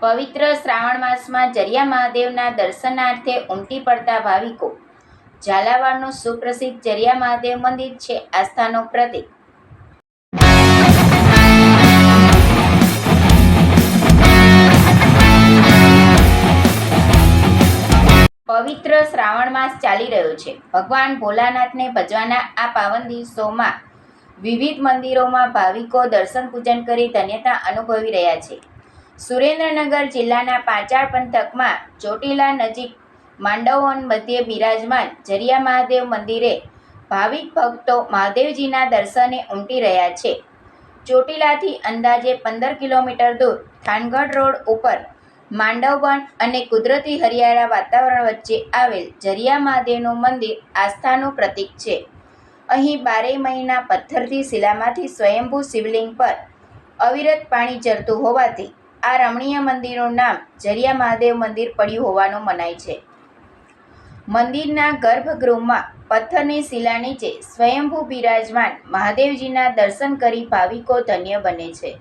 પવિત્ર શ્રાવણ માસમાં જરિયા મહાદેવના દર્શનાર્થે ઉમટી પડતા ભાવિકો। ઝાલાવાડનું સુપ્રસિદ્ધ જરિયા મહાદેવ મંદિર છે આસ્થાનું પ્રતીક। પવિત્ર શ્રાવણ માસ ચાલી રહ્યો છે। ભગવાન ભોલાનાથને ભજવાના આ પાવન દિવસોમાં વિવિધ મંદિરોમાં ભાવિકો દર્શન પૂજન કરી ધન્યતા અનુભવી રહ્યા છે। સુરેન્દ્રનગર જિલ્લાના પાંચાળ પંથકમાં ચોટીલા નજીક માંડવવન મધ્યે બિરાજમાન જરિયા મહાદેવ મંદિરે ભાવિક ભક્તો મહાદેવજીના દર્શને ઉમટી રહ્યા છે। ચોટીલાથી અંદાજે 15 કિલોમીટર દૂર થાનગઢ રોડ ઉપર માંડવવન અને કુદરતી હરિયાળા વાતાવરણ વચ્ચે આવેલ જરિયા મહાદેવનું મંદિર આસ્થાનું પ્રતીક છે। અહીં 12 મહિના પથ્થરથી શિલામાંથી સ્વયંભૂ શિવલિંગ પર અવિરત પાણી ઝરતું હોવાથી આ રમણીય મંદિરનું નામ જરિયા મહાદેવ મંદિર પડ્યું હોવાનું મનાય છે। મંદિરના ગર્ભગૃહમાં પથ્થરની શિલા નીચે સ્વયંભૂ બિરાજમાન મહાદેવજીના દર્શન કરી ભાવિકો ધન્ય બને છે।